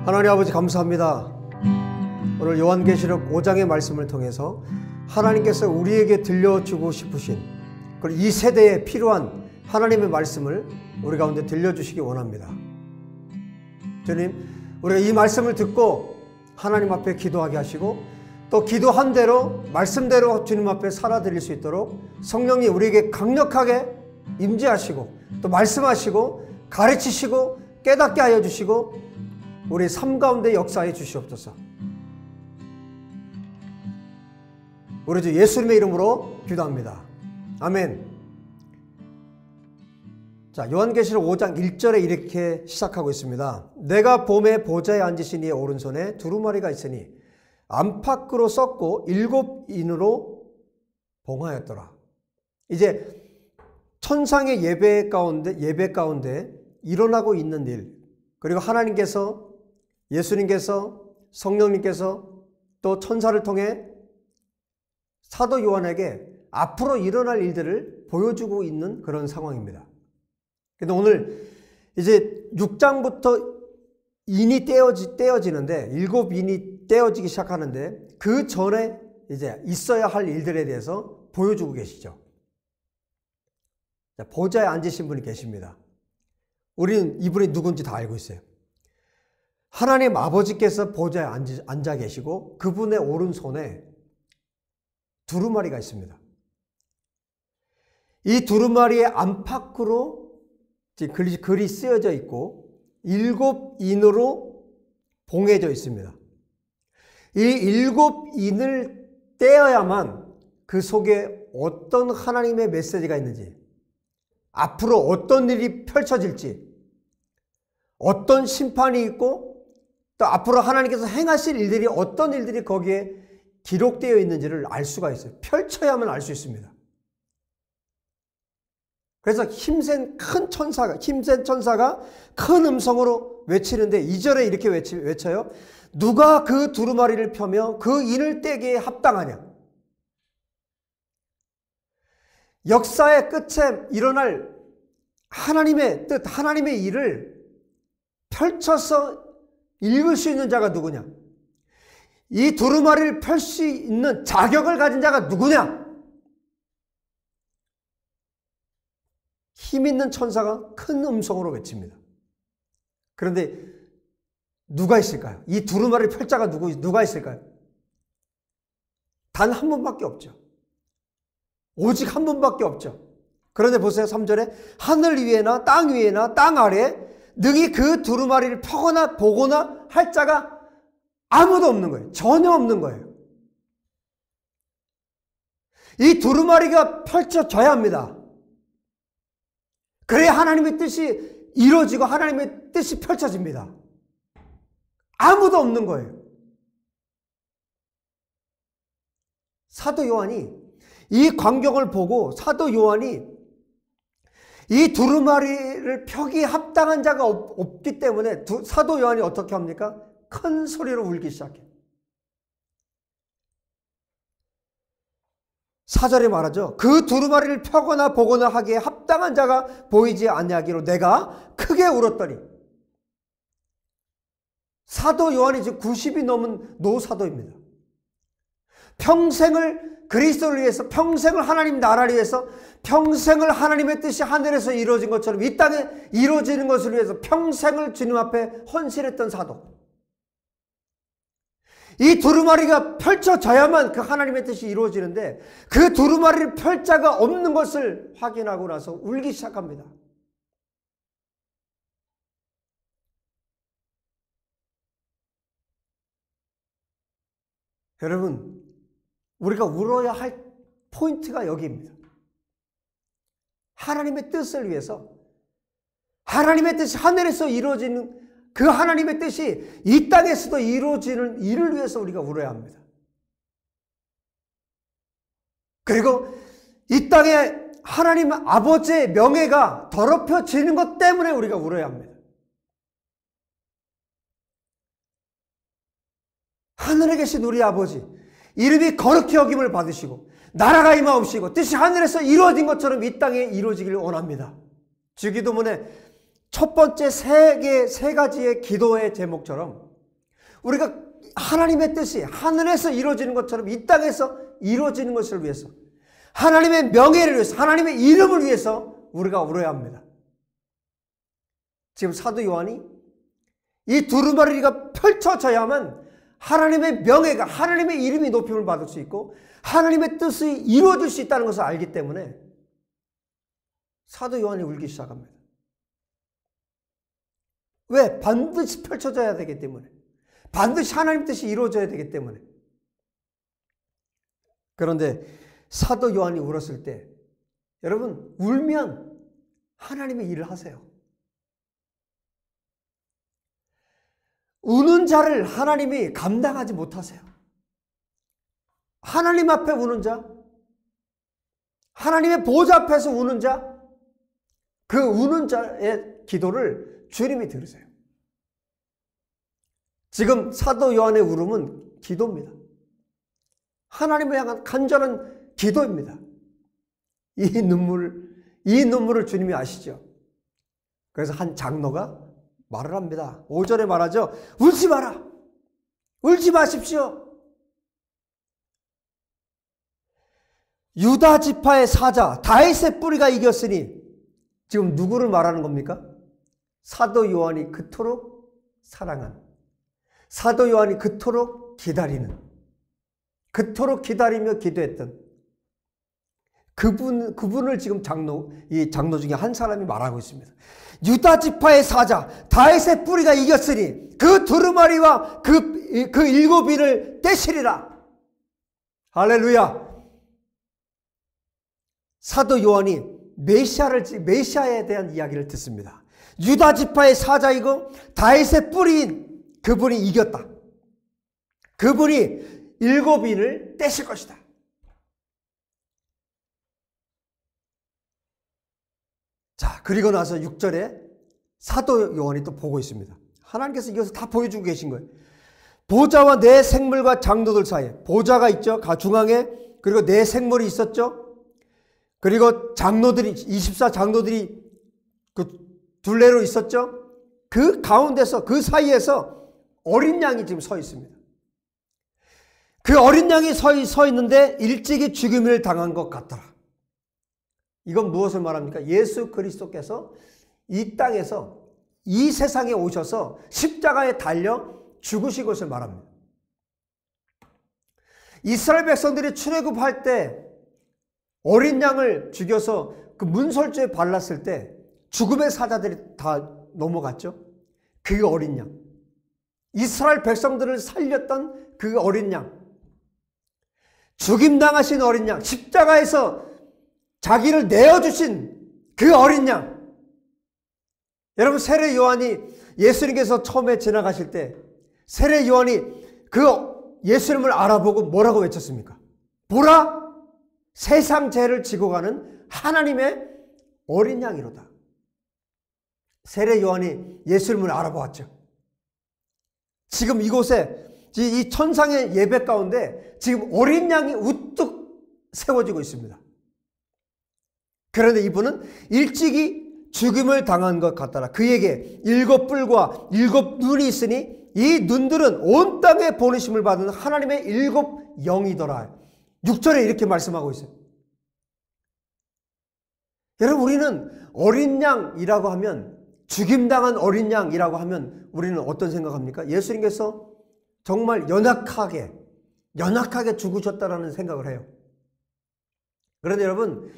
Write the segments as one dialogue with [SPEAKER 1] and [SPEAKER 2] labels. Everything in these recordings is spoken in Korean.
[SPEAKER 1] 하나님 아버지 감사합니다. 오늘 요한계시록 5장의 말씀을 통해서 하나님께서 우리에게 들려주고 싶으신 그리고 이 세대에 필요한 하나님의 말씀을 우리 가운데 들려주시기 원합니다. 주님, 우리가 이 말씀을 듣고 하나님 앞에 기도하게 하시고 또 기도한 대로 말씀대로 주님 앞에 살아드릴 수 있도록 성령님 우리에게 강력하게 임재하시고 또 말씀하시고 가르치시고 깨닫게 하여 주시고 우리 삶 가운데 역사해 주시옵소서. 우리 주 예수님의 이름으로 기도합니다. 아멘. 자, 요한계시록 5장 1절에 이렇게 시작하고 있습니다. 내가 봄에 보좌에 앉으신 이의 오른손에 두루마리가 있으니 안팎으로 썩고 7인으로 봉하였더라. 이제 천상의 예배 가운데 일어나고 있는 일, 그리고 하나님께서 예수님께서 성령님께서 또 천사를 통해 사도 요한에게 앞으로 일어날 일들을 보여주고 있는 그런 상황입니다. 근데 오늘 이제 6장부터 인이 떼어지는데 7인이 떼어지기 시작하는데 그 전에 이제 있어야 할 일들에 대해서 보여주고 계시죠. 보좌에 앉으신 분이 계십니다. 우리는 이분이 누군지 다 알고 있어요. 하나님 아버지께서 보좌에 앉아 계시고 그분의 오른손에 두루마리가 있습니다. 이 두루마리의 안팎으로 글이 쓰여져 있고 7인으로 봉해져 있습니다. 이 7인을 떼어야만 그 속에 어떤 하나님의 메시지가 있는지, 앞으로 어떤 일이 펼쳐질지, 어떤 심판이 있고 또 앞으로 하나님께서 행하실 일들이 어떤 일들이 거기에 기록되어 있는지를 알 수가 있어요. 펼쳐야만 알 수 있습니다. 그래서 힘센 천사가 큰 음성으로 외치는데 2절에 이렇게 외쳐요. 누가 그 두루마리를 펴며 그 인을 떼기에 합당하냐. 역사의 끝에 일어날 하나님의 뜻, 하나님의 일을 펼쳐서 읽을 수 있는 자가 누구냐? 이 두루마리를 펼 수 있는 자격을 가진 자가 누구냐? 힘 있는 천사가 큰 음성으로 외칩니다. 그런데 누가 있을까요? 이 두루마리를 펼 자가 누가 있을까요? 단 한 분밖에 없죠. 오직 한 분밖에 없죠. 그런데 보세요. 3절에 하늘 위에나 땅 위에나 땅 아래에 능히 그 두루마리를 펴거나 보거나 할 자가 아무도 없는 거예요. 전혀 없는 거예요. 이 두루마리가 펼쳐져야 합니다. 그래야 하나님의 뜻이 이루어지고 하나님의 뜻이 펼쳐집니다. 아무도 없는 거예요. 사도 요한이 이 광경을 보고 사도 요한이 이 두루마리를 펴기에 합당한 자가 없기 때문에 사도 요한이 어떻게 합니까? 큰 소리로 울기 시작해요. 4절에 말하죠. 그 두루마리를 펴거나 보거나 하기에 합당한 자가 보이지 아니하기로 내가 크게 울었더니. 사도 요한이 지금 90이 넘은 노사도입니다. 평생을 그리스도를 위해서, 평생을 하나님 나라를 위해서, 평생을 하나님의 뜻이 하늘에서 이루어진 것처럼 이 땅에 이루어지는 것을 위해서 평생을 주님 앞에 헌신했던 사도. 이 두루마리가 펼쳐져야만 그 하나님의 뜻이 이루어지는데 그 두루마리를 펼 자가 없는 것을 확인하고 나서 울기 시작합니다. 여러분, 우리가 울어야 할 포인트가 여기입니다. 하나님의 뜻을 위해서, 하나님의 뜻이 하늘에서 이루어지는 그 하나님의 뜻이 이 땅에서도 이루어지는 일을 위해서 우리가 울어야 합니다. 그리고 이 땅에 하나님 아버지의 명예가 더럽혀지는 것 때문에 우리가 울어야 합니다. 하늘에 계신 우리 아버지, 이름이 거룩히 여김을 받으시고 나라가 임하옵시고 뜻이 하늘에서 이루어진 것처럼 이 땅에 이루어지기를 원합니다. 주기도문에 첫 번째 세 가지의 기도의 제목처럼 우리가 하나님의 뜻이 하늘에서 이루어지는 것처럼 이 땅에서 이루어지는 것을 위해서, 하나님의 명예를 위해서, 하나님의 이름을 위해서 우리가 울어야 합니다. 지금 사도 요한이 이 두루마리가 펼쳐져야만 하나님의 명예가, 하나님의 이름이 높임을 받을 수 있고 하나님의 뜻이 이루어질 수 있다는 것을 알기 때문에 사도 요한이 울기 시작합니다. 왜? 반드시 펼쳐져야 되기 때문에, 반드시 하나님 뜻이 이루어져야 되기 때문에. 그런데 사도 요한이 울었을 때, 여러분, 울면 하나님의 일을 하세요. 우는 자를 하나님이 감당하지 못하세요. 하나님 앞에 우는 자, 하나님의 보좌 앞에서 우는 자, 그 우는 자의 기도를 주님이 들으세요. 지금 사도 요한의 울음은 기도입니다. 하나님을 향한 간절한 기도입니다. 이 눈물을 주님이 아시죠? 그래서 한 장로가 말을 합니다. 5절에 말하죠. 울지 마라. 울지 마십시오. 유다 지파의 사자 다윗의 뿌리가 이겼으니, 지금 누구를 말하는 겁니까? 사도 요한이 그토록 사랑한, 사도 요한이 그토록 기다리는, 그토록 기다리며 기도했던 그분을 지금 이 장로 중에 한 사람이 말하고 있습니다. 유다 지파의 사자 다윗의 뿌리가 이겼으니 그 두루마리와 그 7인을 떼시리라. 할렐루야. 사도 요한이 메시아에 대한 이야기를 듣습니다. 유다 지파의 사자이고 다윗의 뿌리인 그분이 이겼다. 그분이 7인을 떼실 것이다. 자, 그리고 나서 6절에 사도 요한이 또 보고 있습니다. 하나님께서 이것을 다 보여주고 계신 거예요. 보좌와 내 생물과 장로들 사이에, 보좌가 있죠. 중앙에. 그리고 내 생물이 있었죠. 그리고 장로들이, 24장로들이 그 둘레로 있었죠. 그 가운데서, 그 사이에서 어린 양이 지금 서 있습니다. 그 어린 양이 서 있는데 일찍이 죽임을 당한 것 같더라. 이건 무엇을 말합니까? 예수 그리스도께서 이 땅에서, 이 세상에 오셔서 십자가에 달려 죽으신 것을 말합니다. 이스라엘 백성들이 출애굽할 때 어린 양을 죽여서 그 문설주에 발랐을 때 죽음의 사자들이 다 넘어갔죠. 그 어린 양, 이스라엘 백성들을 살렸던 그 어린 양, 죽임당하신 어린 양, 십자가에서 자기를 내어주신 그 어린 양. 여러분, 세례 요한이 예수님께서 처음에 지나가실 때 세례 요한이 그 예수님을 알아보고 뭐라고 외쳤습니까? 보라, 세상 죄를 지고 가는 하나님의 어린 양이로다. 세례 요한이 예수님을 알아보았죠. 지금 이곳에, 이 천상의 예배 가운데 지금 어린 양이 우뚝 세워지고 있습니다. 그런데 이분은 일찍이 죽임을 당한 것 같더라. 그에게 7뿔과 7눈이 있으니 이 눈들은 온 땅에 보내심을 받은 하나님의 7영이더라. 6절에 이렇게 말씀하고 있어요. 여러분, 우리는 어린 양이라고 하면, 죽임당한 어린 양이라고 하면 우리는 어떤 생각합니까? 예수님께서 정말 연약하게 죽으셨다라는 생각을 해요. 그런데 여러분,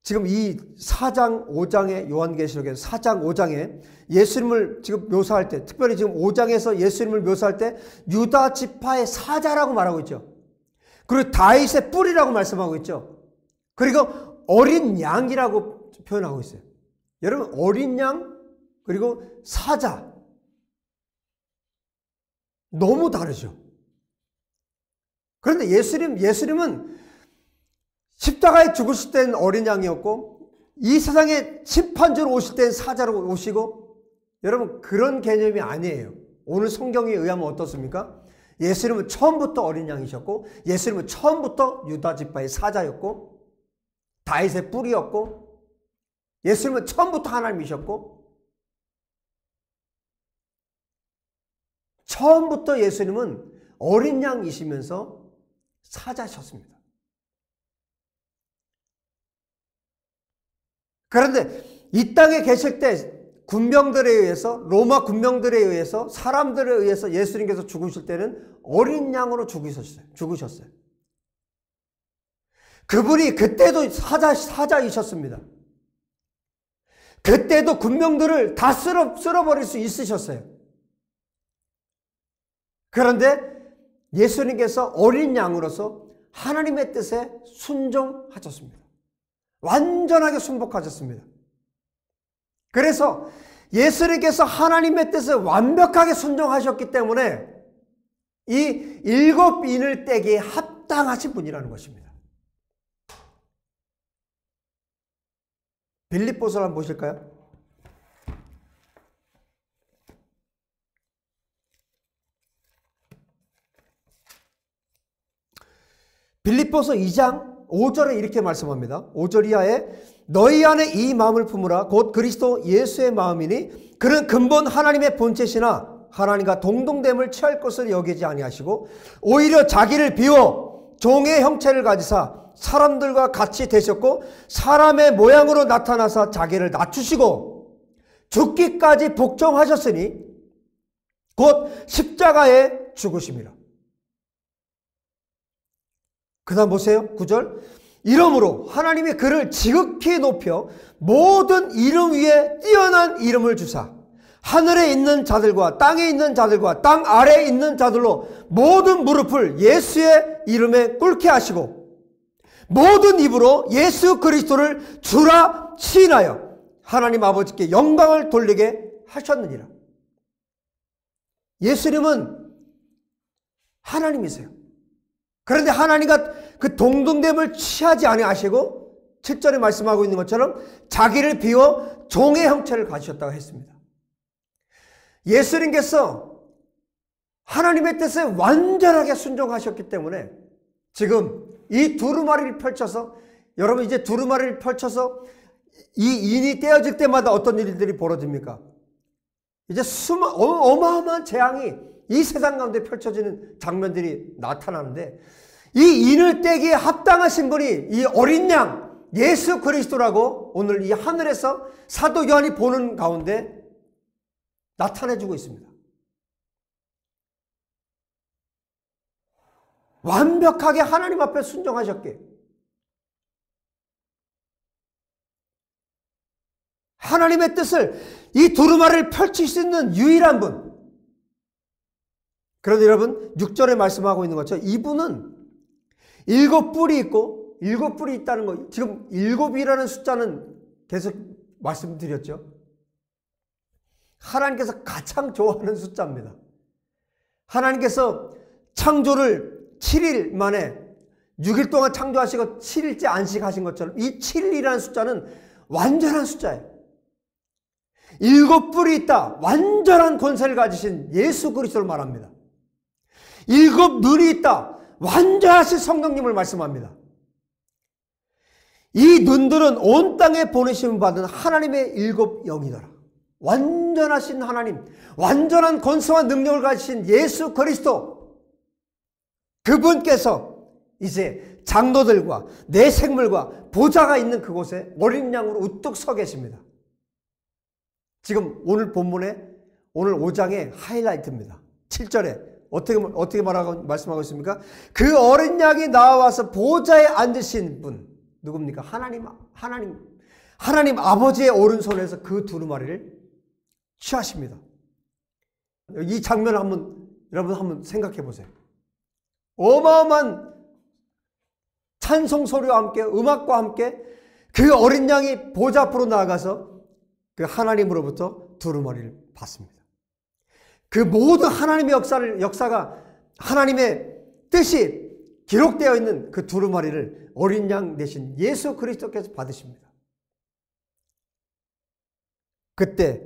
[SPEAKER 1] 지금 이 4장 5장의 요한계시록에서 4장 5장에 예수님을 지금 묘사할 때, 특별히 지금 5장에서 예수님을 묘사할 때 유다 지파의 사자라고 말하고 있죠. 그리고 다윗의 뿔이라고 말씀하고 있죠. 그리고 어린 양이라고 표현하고 있어요. 여러분, 어린 양 그리고 사자, 너무 다르죠. 그런데 예수님은 십자가에 죽으실 때는 어린 양이었고, 이 세상에 심판주로 오실 때는 사자로 오시고, 여러분, 그런 개념이 아니에요. 오늘 성경에 의하면 어떻습니까? 예수님은 처음부터 어린 양이셨고, 예수님은 처음부터 유다 지파의 사자였고, 다윗의 뿔이었고, 예수님은 처음부터 하나님이셨고, 처음부터 예수님은 어린 양이시면서 사자셨습니다. 그런데 이 땅에 계실 때 군병들에 의해서, 로마 군병들에 의해서, 사람들에 의해서 예수님께서 죽으실 때는 어린 양으로 죽으셨어요. 그분이 그때도 사자이셨습니다. 그때도 군병들을 다 쓸어버릴 수 있으셨어요. 그런데 예수님께서 어린 양으로서 하나님의 뜻에 순종하셨습니다. 완전하게 순복하셨습니다. 그래서 예수님께서 하나님의 뜻에 완벽하게 순종하셨기 때문에 이 7인을 떼기에 합당하신 분이라는 것입니다. 빌립보서를 한번 보실까요? 빌립보서 2장 5절에 이렇게 말씀합니다. 5절 이하에 너희 안에 이 마음을 품으라 곧 그리스도 예수의 마음이니 그는 근본 하나님의 본체시나 하나님과 동등됨을 취할 것을 여기지 아니하시고 오히려 자기를 비워 종의 형체를 가지사 사람들과 같이 되셨고 사람의 모양으로 나타나사 자기를 낮추시고 죽기까지 복종하셨으니 곧 십자가에 죽으심이라. 그 다음 보세요. 9절 이러므로 하나님이 그를 지극히 높여 모든 이름 위에 뛰어난 이름을 주사 하늘에 있는 자들과 땅에 있는 자들과 땅 아래에 있는 자들로 모든 무릎을 예수의 이름에 꿇게 하시고 모든 입으로 예수 그리스도를 주라 시인하여 하나님 아버지께 영광을 돌리게 하셨느니라. 예수님은 하나님이세요. 그런데 하나님과 그 동등됨을 취하지 아니하시고 7절에 말씀하고 있는 것처럼 자기를 비워 종의 형체를 가지셨다고 했습니다. 예수님께서 하나님의 뜻에 완전하게 순종하셨기 때문에 지금 이 두루마리를 펼쳐서 여러분 이제 두루마리를 펼쳐서 이 인이 떼어질 때마다 어떤 일들이 벌어집니까? 이제 어마어마한 재앙이 이 세상 가운데 펼쳐지는 장면들이 나타나는데 이 인을 떼기에 합당하신 분이 이 어린 양 예수 그리스도라고 오늘 이 하늘에서 사도 요한이 보는 가운데 나타내주고 있습니다. 완벽하게 하나님 앞에 순종하셨기에 하나님의 뜻을 이 두루마리를 펼칠 수 있는 유일한 분. 그런데 여러분 6절에 말씀하고 있는 것처럼 이분은 7뿔이 있고 7뿔이 있다는 거 지금 7이라는 숫자는 계속 말씀드렸죠. 하나님께서 가장 좋아하는 숫자입니다. 하나님께서 창조를 7일 만에 6일 동안 창조하시고 7일째 안식하신 것처럼 이 7이라는 숫자는 완전한 숫자예요. 7뿔이 있다. 완전한 권세를 가지신 예수 그리스도를 말합니다. 7 눈이 있다. 완전하신 성령님을 말씀합니다. 이 눈들은 온 땅에 보내심을 받은 하나님의 7 영이더라. 완전하신 하나님, 완전한 권세와 능력을 가지신 예수 그리스도, 그분께서 이제 장로들과 내 생물과 보좌가 있는 그곳에 어린 양으로 우뚝 서 계십니다. 지금 오늘 본문에 오늘 5장의 하이라이트입니다. 7절에 어떻게 말씀하고 있습니까? 그 어린 양이 나와서 보좌에 앉으신 분 누굽니까? 하나님 아버지의 오른손에서 그 두루마리를 취하십니다. 이 장면을 여러분 한번 생각해 보세요. 어마어마한 찬송 소리와 함께 음악과 함께 그 어린 양이 보좌 앞으로 나아가서 그 하나님으로부터 두루마리를 받습니다. 그 모든 하나님의 역사가 하나님의 뜻이 기록되어 있는 그 두루마리를 어린 양 대신 예수 그리스도께서 받으십니다. 그때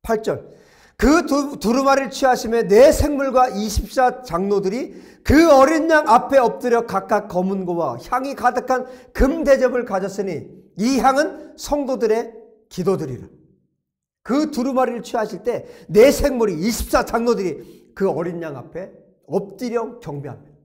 [SPEAKER 1] 8절 그 두루마리를 취하심에 내 생물과 24 장로들이 그 어린 양 앞에 엎드려 각각 검은 고와 향이 가득한 금 대접을 가졌으니 이 향은 성도들의 기도드리라. 그 두루마리를 취하실 때 내 생물이 24 장로들이 그 어린 양 앞에 엎드려 경배합니다.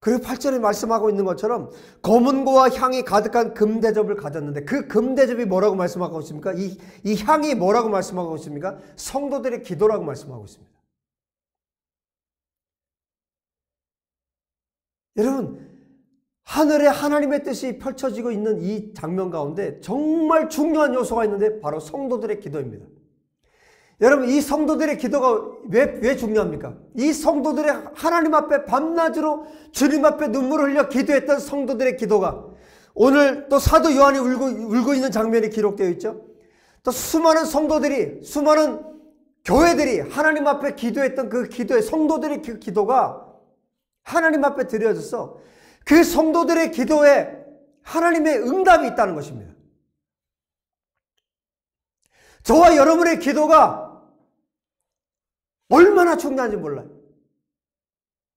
[SPEAKER 1] 그리고 8절에 말씀하고 있는 것처럼 검은고와 향이 가득한 금대접을 가졌는데 그 금대접이 뭐라고 말씀하고 있습니까? 이 향이 뭐라고 말씀하고 있습니까? 성도들의 기도라고 말씀하고 있습니다. 여러분, 하늘에 하나님의 뜻이 펼쳐지고 있는 이 장면 가운데 정말 중요한 요소가 있는데 바로 성도들의 기도입니다. 여러분, 이 성도들의 기도가 왜 중요합니까? 이 성도들의 하나님 앞에 밤낮으로 주님 앞에 눈물을 흘려 기도했던 성도들의 기도가 오늘 또 사도 요한이 울고 있는 장면이 기록되어 있죠. 또 수많은 성도들이, 수많은 교회들이 하나님 앞에 기도했던 그 기도의 성도들의 그 기도가 하나님 앞에 드려져서 그 성도들의 기도에 하나님의 응답이 있다는 것입니다. 저와 여러분의 기도가 얼마나 중요한지 몰라요.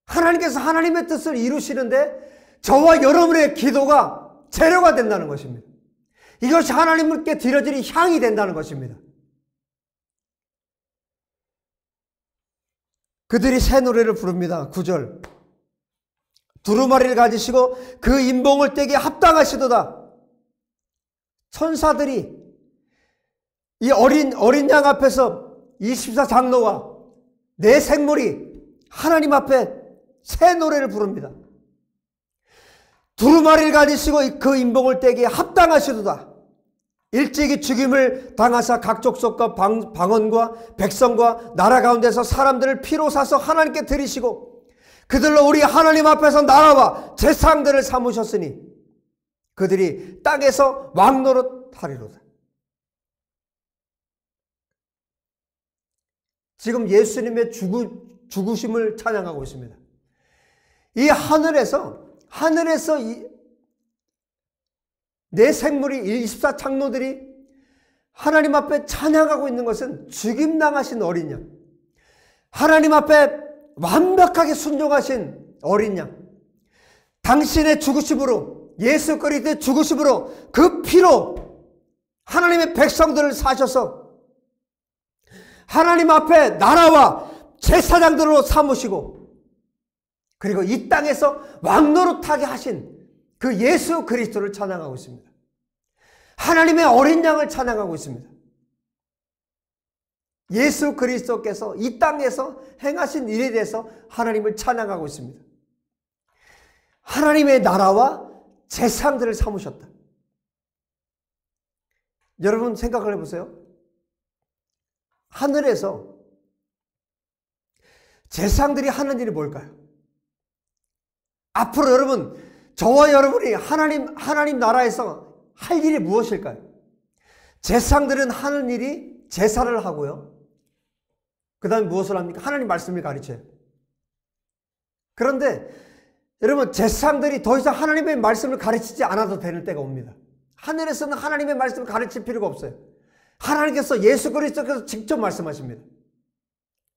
[SPEAKER 1] 하나님께서 하나님의 뜻을 이루시는데 저와 여러분의 기도가 재료가 된다는 것입니다. 이것이 하나님께 드려지는 향이 된다는 것입니다. 그들이 새 노래를 부릅니다. 9절. 두루마리를 가지시고 그 인봉을 떼기에 합당하시도다. 천사들이 이 어린 양 앞에서 24 장로와 내 생물이 하나님 앞에 새 노래를 부릅니다. 두루마리를 가지시고 그 인봉을 떼기에 합당하시도다. 일찍이 죽임을 당하사 각 족속과 방언과 백성과 나라 가운데서 사람들을 피로 사서 하나님께 드리시고 그들로 우리 하나님 앞에서 나라와 제상들을 삼으셨으니 그들이 땅에서 왕노릇하리로다. 지금 예수님의 죽으심을 찬양하고 있습니다. 이 하늘에서 내 생물이 24 장로들이 하나님 앞에 찬양하고 있는 것은 죽임당하신 어린 양, 하나님 앞에 완벽하게 순종하신 어린 양, 당신의 죽으심으로, 예수 그리스도의 죽으심으로 그 피로 하나님의 백성들을 사셔서 하나님 앞에 나라와 제사장들로 삼으시고 그리고 이 땅에서 왕노릇하게 하신 그 예수 그리스도를 찬양하고 있습니다. 하나님의 어린 양을 찬양하고 있습니다. 예수 그리스도께서 이 땅에서 행하신 일에 대해서 하나님을 찬양하고 있습니다. 하나님의 나라와 제사장들을 삼으셨다. 여러분 생각을 해보세요. 하늘에서 제사장들이 하는 일이 뭘까요? 앞으로 여러분, 저와 여러분이 하나님 나라에서 할 일이 무엇일까요? 제사장들은 하는 일이 제사를 하고요. 그 다음에 무엇을 합니까? 하나님 말씀을 가르쳐요. 그런데 여러분, 제사장들이 더 이상 하나님의 말씀을 가르치지 않아도 되는 때가 옵니다. 하늘에서는 하나님의 말씀을 가르칠 필요가 없어요. 하나님께서 예수 그리스도께서 직접 말씀하십니다.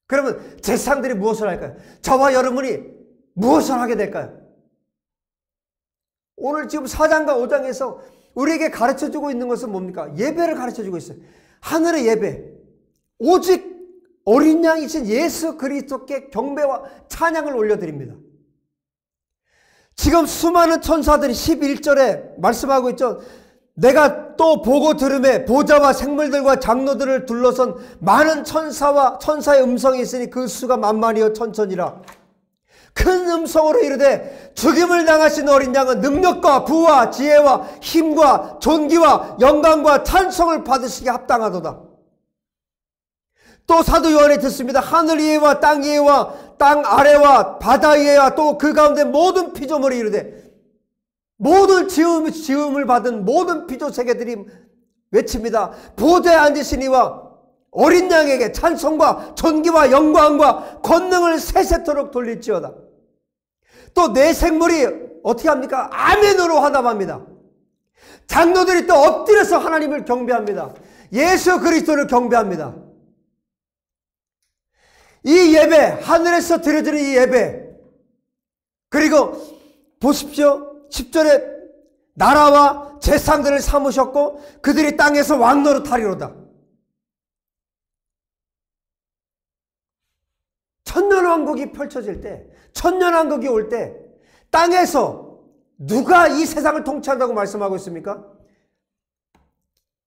[SPEAKER 1] 그러면 제사장들이 무엇을 할까요? 저와 여러분이 무엇을 하게 될까요? 오늘 지금 4장과 5장에서 우리에게 가르쳐주고 있는 것은 뭡니까? 예배를 가르쳐주고 있어요. 하늘의 예배. 오직 어린 양이신 예수 그리스도께 경배와 찬양을 올려드립니다. 지금 수많은 천사들이 11절에 말씀하고 있죠. 내가 또 보고 들음에 보좌와 생물들과 장로들을 둘러선 많은 천사의 음성이 있으니 그 수가 만만이여 천천이라. 큰 음성으로 이르되 죽임을 당하신 어린 양은 능력과 부와 지혜와 힘과 존귀와 영광과 찬송을 받으시기 합당하도다. 또 사도 요한이 듣습니다. 하늘 위에와 땅 위에와 땅 아래와 바다 위에와 또 그 가운데 모든 피조물이 이르되 모든 지음을 받은 모든 피조 세계들이 외칩니다. 보좌에 앉으신 이와 어린 양에게 찬송과 존귀와 영광과 권능을 세세토록 돌릴지어다. 또 내 생물이 어떻게 합니까? 아멘으로 화답합니다. 장로들이 또 엎드려서 하나님을 경배합니다. 예수 그리스도를 경배합니다. 이 예배, 하늘에서 드려지는 이 예배, 그리고 보십시오. 10절에 나라와 재상들을 삼으셨고 그들이 땅에서 왕노릇하리로다. 천년왕국이 펼쳐질 때, 천년왕국이 올 때 땅에서 누가 이 세상을 통치한다고 말씀하고 있습니까?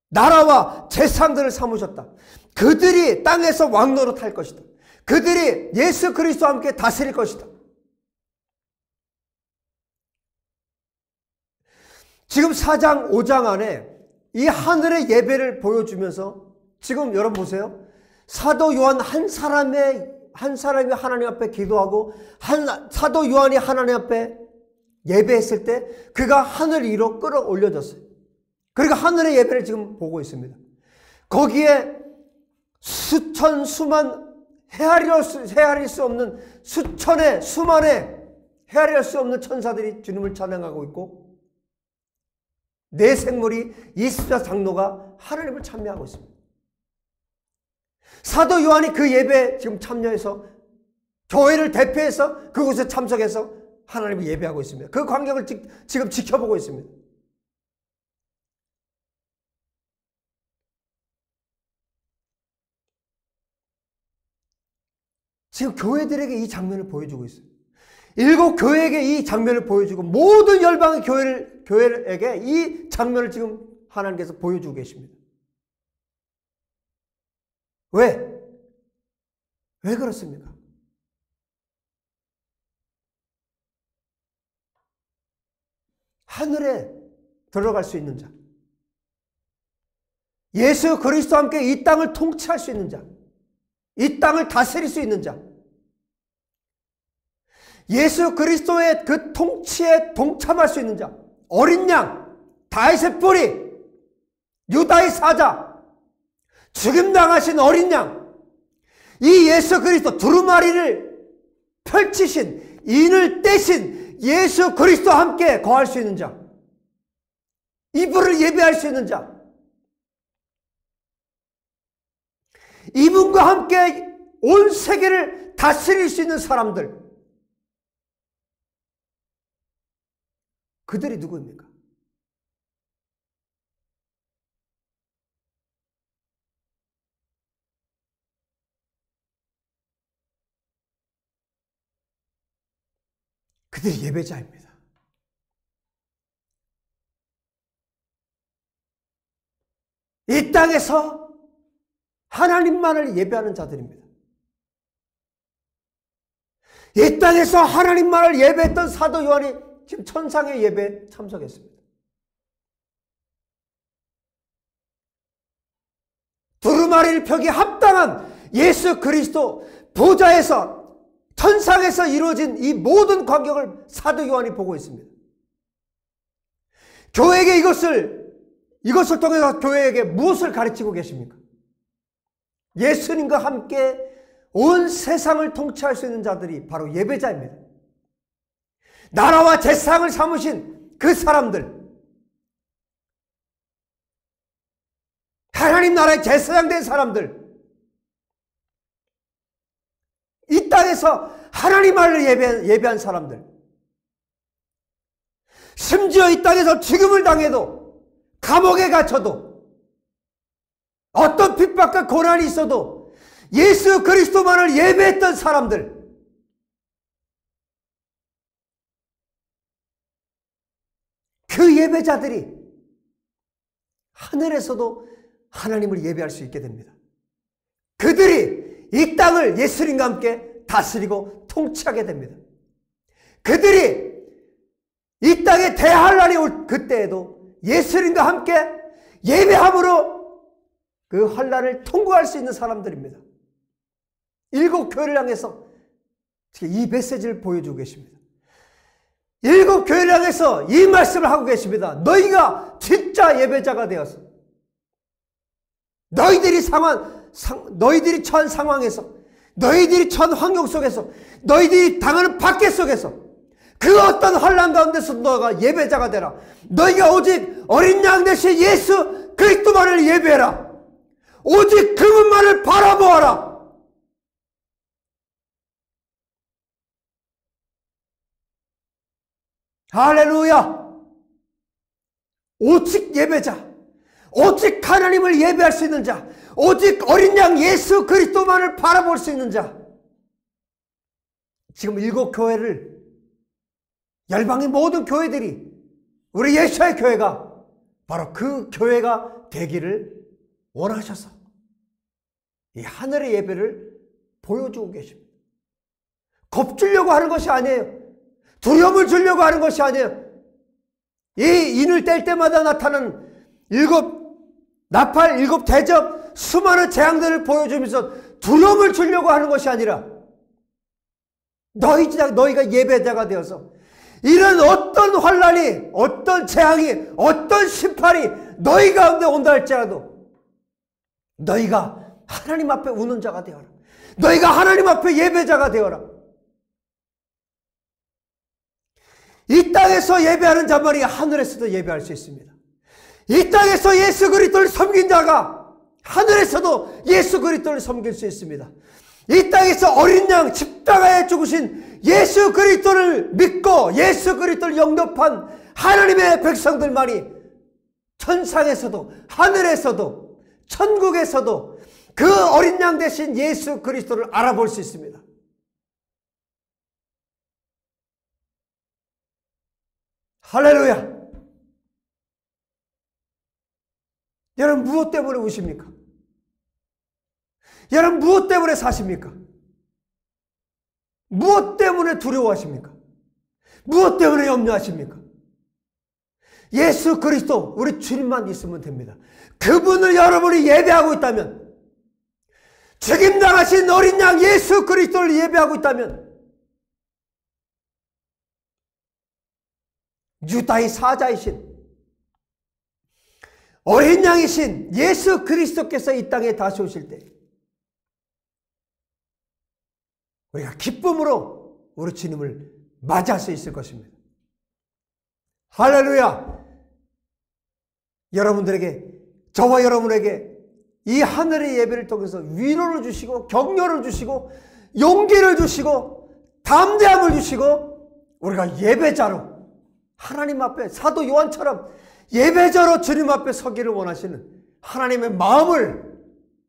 [SPEAKER 1] 나라와 재상들을 삼으셨다. 그들이 땅에서 왕노릇할 것이다. 그들이 예수 그리스도와 함께 다스릴 것이다. 지금 4장 5장 안에 이 하늘의 예배를 보여주면서 지금 여러분 보세요. 사도 요한 한 사람이 하나님 앞에 기도하고 사도 요한이 하나님 앞에 예배했을 때 그가 하늘 위로 끌어올려졌어요. 그러니까 하늘의 예배를 지금 보고 있습니다. 거기에 수천 수만 헤아릴 수 없는 수천의 수만의 헤아릴 수 없는 천사들이 주님을 찬양하고 있고 내 생물이 24장로가 하나님을 찬미하고 있습니다. 사도 요한이 그 예배에 지금 참여해서 교회를 대표해서 그곳에 참석해서 하나님을 예배하고 있습니다. 그 광경을 지금 지켜보고 있습니다. 지금 교회들에게 이 장면을 보여주고 있어요. 7 교회에게 이 장면을 보여주고 모든 열방의 교회에게 이 장면을 지금 하나님께서 보여주고 계십니다. 왜? 왜 그렇습니까? 하늘에 들어갈 수 있는 자, 예수 그리스도와 함께 이 땅을 통치할 수 있는 자, 이 땅을 다스릴 수 있는 자, 예수 그리스도의 그 통치에 동참할 수 있는 자, 어린 양, 다윗의 뿌리, 유다의 사자, 죽임당하신 어린 양, 이 예수 그리스도 두루마리를 펼치신, 인을 떼신 예수 그리스도와 함께 거할 수 있는 자, 이분을 예배할 수 있는 자, 이분과 함께 온 세계를 다스릴 수 있는 사람들, 그들이 누구입니까? 그들이 예배자입니다. 이 땅에서 하나님만을 예배하는 자들입니다. 이 땅에서 하나님만을 예배했던 사도 요한이 지금 천상의 예배에 참석했습니다. 두루마리를 펴기 합당한 예수 그리스도 보좌에서 천상에서 이루어진 이 모든 광경을 사도 요한이 보고 있습니다. 교회에게 이것을 통해서 교회에게 무엇을 가르치고 계십니까? 예수님과 함께 온 세상을 통치할 수 있는 자들이 바로 예배자입니다. 나라와 재상을 삼으신 그 사람들, 하나님 나라의 제사장 된 사람들, 이 땅에서 하나님을 예배한 사람들, 심지어 이 땅에서 죽음을 당해도, 감옥에 갇혀도, 어떤 핍박과 고난이 있어도 예수 그리스도만을 예배했던 사람들, 그 예배자들이 하늘에서도 하나님을 예배할 수 있게 됩니다. 그들이 이 땅을 예수님과 함께 다스리고 통치하게 됩니다. 그들이 이 땅에 대환란이 올 그때에도 예수님과 함께 예배함으로 그 환란을 통과할 수 있는 사람들입니다. 7 교회를 향해서 이 메시지를 보여주고 계십니다. 7 교회를 향해서 이 말씀을 하고 계십니다. 너희가 진짜 예배자가 되어서 너희들이 처한 상황에서, 너희들이 처한 환경 속에서, 너희들이 당하는 박해 속에서 그 어떤 환난 가운데서 너가 예배자가 되라. 너희가 오직 어린 양 대신 예수 그리스도만을 예배해라. 오직 그분만을 바라보아라. 할렐루야. 오직 예배자, 오직 하나님을 예배할 수 있는 자, 오직 어린 양 예수 그리스도만을 바라볼 수 있는 자. 지금 7교회를, 열방의 모든 교회들이, 우리 예수의 교회가 바로 그 교회가 되기를 원하셔서 이 하늘의 예배를 보여주고 계십니다. 겁주려고 하는 것이 아니에요. 두려움을 주려고 하는 것이 아니에요. 이 인을 뗄 때마다 나타나는 7 나팔, 7 대접, 수많은 재앙들을 보여주면서 두려움을 주려고 하는 것이 아니라 너희가 예배자가 되어서 이런 어떤 환난이, 어떤 재앙이, 어떤 심판이 너희 가운데 온다 할지라도 너희가 하나님 앞에 우는 자가 되어라. 너희가 하나님 앞에 예배자가 되어라. 이 땅에서 예배하는 자만이 하늘에서도 예배할 수 있습니다. 이 땅에서 예수 그리스도를 섬긴 자가 하늘에서도 예수 그리스도를 섬길 수 있습니다. 이 땅에서 어린 양 십자가에 죽으신 예수 그리스도를 믿고 예수 그리스도를 영접한 하나님의 백성들만이 천상에서도 하늘에서도 천국에서도 그 어린 양 대신 예수 그리스도를 알아볼 수 있습니다. 할렐루야! 여러분 무엇 때문에 우십니까? 여러분 무엇 때문에 사십니까? 무엇 때문에 두려워하십니까? 무엇 때문에 염려하십니까? 예수 그리스도 우리 주님만 있으면 됩니다. 그분을 여러분이 예배하고 있다면, 책임당하신 어린 양 예수 그리스도를 예배하고 있다면, 유다의 사자이신 어린 양이신 예수 그리스도께서 이 땅에 다시 오실 때 우리가 기쁨으로 우리 주님을 맞이할 수 있을 것입니다. 할렐루야! 여러분들에게, 저와 여러분에게 이 하늘의 예배를 통해서 위로를 주시고 격려를 주시고 용기를 주시고 담대함을 주시고 우리가 예배자로 하나님 앞에 사도 요한처럼 예배자로 주님 앞에 서기를 원하시는 하나님의 마음을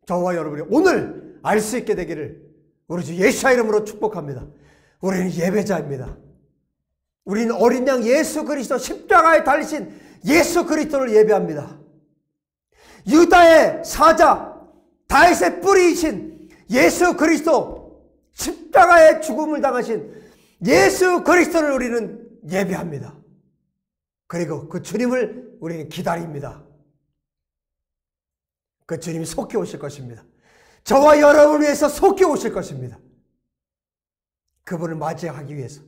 [SPEAKER 1] 저와 여러분이 오늘 알 수 있게 되기를 우리 주 예수의 이름으로 축복합니다. 우리는 예배자입니다. 우리는 어린 양 예수 그리스도 십자가에 달리신 예수 그리스도를 예배합니다. 유다의 사자, 다윗의 뿌리이신 예수 그리스도, 십자가의 죽음을 당하신 예수 그리스도를 우리는 예배합니다. 그리고 그 주님을 우리는 기다립니다. 그 주님이 속히 오실 것입니다. 저와 여러분을 위해서 속히 오실 것입니다. 그분을 맞이하기 위해서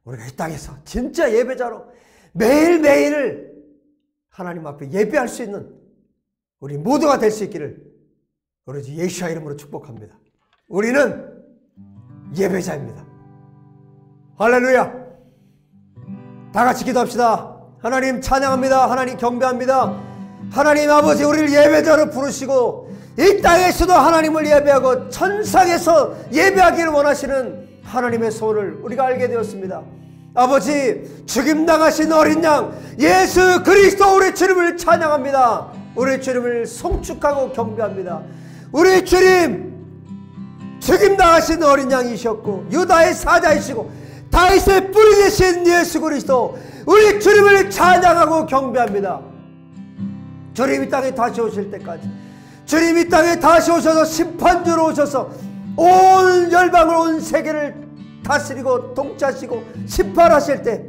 [SPEAKER 1] 우리가 이 땅에서 진짜 예배자로 매일매일을 하나님 앞에 예배할 수 있는 우리 모두가 될 수 있기를 우리 주 예수의 이름으로 축복합니다. 우리는 예배자입니다. 할렐루야! 다 같이 기도합시다. 하나님 찬양합니다. 하나님 경배합니다. 하나님 아버지, 우리를 예배자로 부르시고 이 땅에서도 하나님을 예배하고 천상에서 예배하기를 원하시는 하나님의 소원을 우리가 알게 되었습니다. 아버지, 죽임당하신 어린 양 예수 그리스도 우리 주님을 찬양합니다. 우리 주님을 송축하고 경배합니다. 우리 주님, 죽임당하신 어린 양이셨고 유다의 사자이시고 다윗의 뿌리 되신 예수 그리스도 우리 주님을 찬양하고 경배합니다. 주님 이 땅에 다시 오실 때까지, 주님 이 땅에 다시 오셔서 심판주로 오셔서 온 열방을, 온 세계를 다스리고 통치하시고 심판하실 때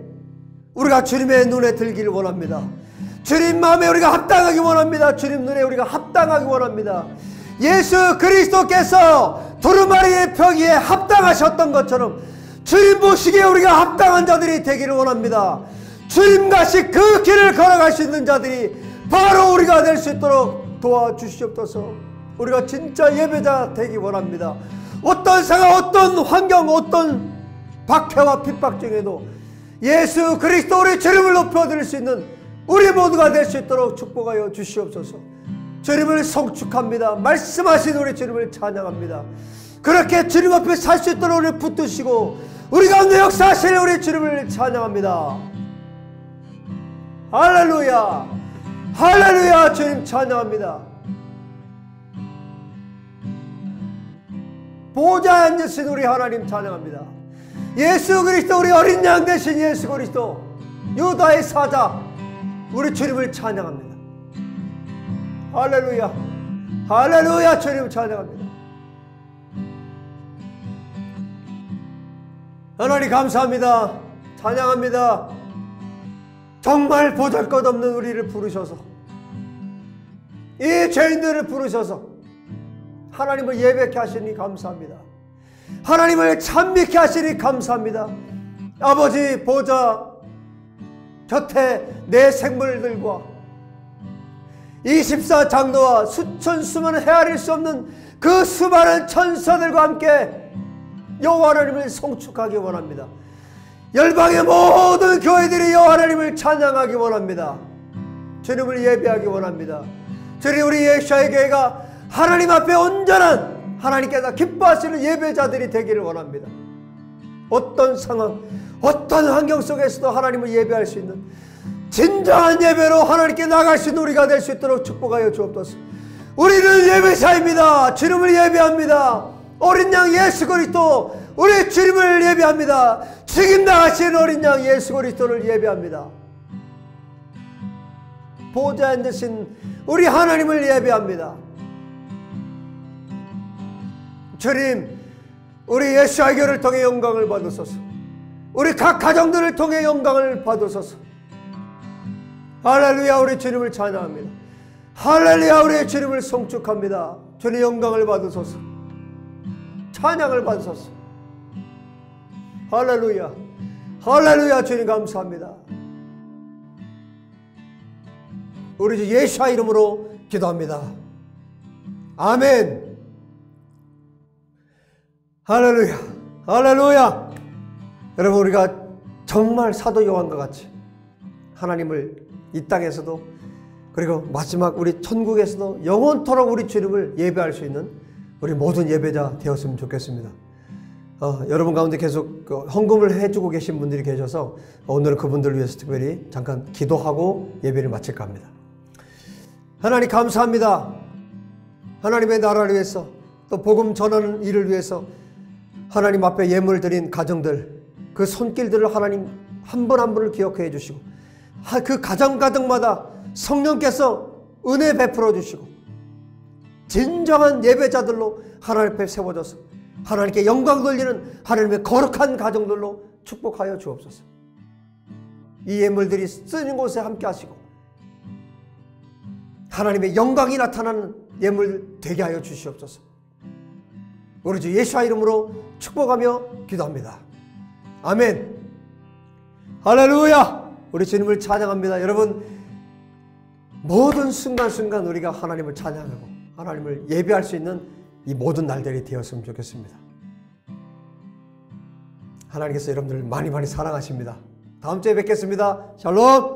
[SPEAKER 1] 우리가 주님의 눈에 들기를 원합니다. 주님 마음에 우리가 합당하기 원합니다. 주님 눈에 우리가 합당하기 원합니다. 예수 그리스도께서 두루마리의 벽위에 합당하셨던 것처럼 주님 보시기에 우리가 합당한 자들이 되기를 원합니다. 주님같이 그 길을 걸어갈 수 있는 자들이 바로 우리가 될 수 있도록 도와주시옵소서. 우리가 진짜 예배자 되기 원합니다. 어떤 상황, 어떤 환경, 어떤 박해와 핍박 중에도 예수 그리스도 우리 주님을 높여드릴 수 있는 우리 모두가 될 수 있도록 축복하여 주시옵소서. 주님을 송축합니다. 말씀하신 우리 주님을 찬양합니다. 그렇게 주님 앞에 살 수 있도록 우리를 붙드시고 우리 가운데 역사하실 우리 주님을 찬양합니다. 할렐루야! 할렐루야. 주님 찬양합니다. 보좌에 앉으신 우리 하나님 찬양합니다. 예수 그리스도, 우리 어린 양 되신 예수 그리스도, 유다의 사자, 우리 주님을 찬양합니다. 할렐루야. 할렐루야. 주님 찬양합니다. 하나님 감사합니다. 찬양합니다. 정말 보잘것없는 우리를 부르셔서, 이 죄인들을 부르셔서 하나님을 예배케 하시니 감사합니다. 하나님을 찬미케 하시니 감사합니다. 아버지 보좌 곁에 내 생물들과 24장로와 수천 수만은 헤아릴 수 없는 그 수많은 천사들과 함께 여호와 하나님을 송축하기 원합니다. 열방의 모든 교회들이 여호와 하나님을 찬양하기 원합니다. 주님을 예배하기 원합니다. 주님, 우리 예수의 교회가 하나님 앞에 온전한, 하나님께서 기뻐하시는 예배자들이 되기를 원합니다. 어떤 상황, 어떤 환경 속에서도 하나님을 예배할 수 있는 진정한 예배로 하나님께 나갈 수 있는 우리가 될 수 있도록 축복하여 주옵소서. 우리는 예배자입니다. 주님을 예배합니다. 어린 양 예수 그리스도, 우리 주님을 예배합니다. 죽임 당하신 어린 양 예수 그리스도를 예배합니다. 보좌에 앉으신 우리 하나님을 예배합니다. 주님, 우리 예수의 교를 통해 영광을 받으소서. 우리 각 가정들을 통해 영광을 받으소서. 할렐루야. 우리 주님을 찬양합니다. 할렐루야. 우리 주님을 송축합니다. 주님 영광을 받으소서. 찬양을 받으소서. 할렐루야. 할렐루야. 주님 감사합니다. 우리 주 예수의 이름으로 기도합니다. 아멘. 할렐루야. 할렐루야. 여러분, 우리가 정말 사도 요한과 같이 하나님을 이 땅에서도, 그리고 마지막 우리 천국에서도 영원토록 우리 주님을 예배할 수 있는 우리 모든 예배자 되었으면 좋겠습니다. 여러분 가운데 계속 헌금을 해주고 계신 분들이 계셔서 오늘은 그분들을 위해서 특별히 잠깐 기도하고 예배를 마칠까 합니다. 하나님 감사합니다. 하나님의 나라를 위해서, 또 복음 전하는 일을 위해서 하나님 앞에 예물 드린 가정들, 그 손길들을 하나님 한 분 한 분을 기억해 주시고, 그 가정 가정마다 성령께서 은혜 베풀어 주시고 진정한 예배자들로 하나님 앞에 세워져서 하나님께 영광 돌리는 하나님의 거룩한 가정들로 축복하여 주옵소서. 이 예물들이 쓰는 곳에 함께 하시고 하나님의 영광이 나타나는 예물 되게 하여 주시옵소서. 우리 주 예수의 이름으로 축복하며 기도합니다. 아멘. 할렐루야. 우리 주님을 찬양합니다. 여러분, 모든 순간순간 우리가 하나님을 찬양하고 하나님을 예배할 수 있는 이 모든 날들이 되었으면 좋겠습니다. 하나님께서 여러분들을 많이 많이 사랑하십니다. 다음 주에 뵙겠습니다. 샬롬.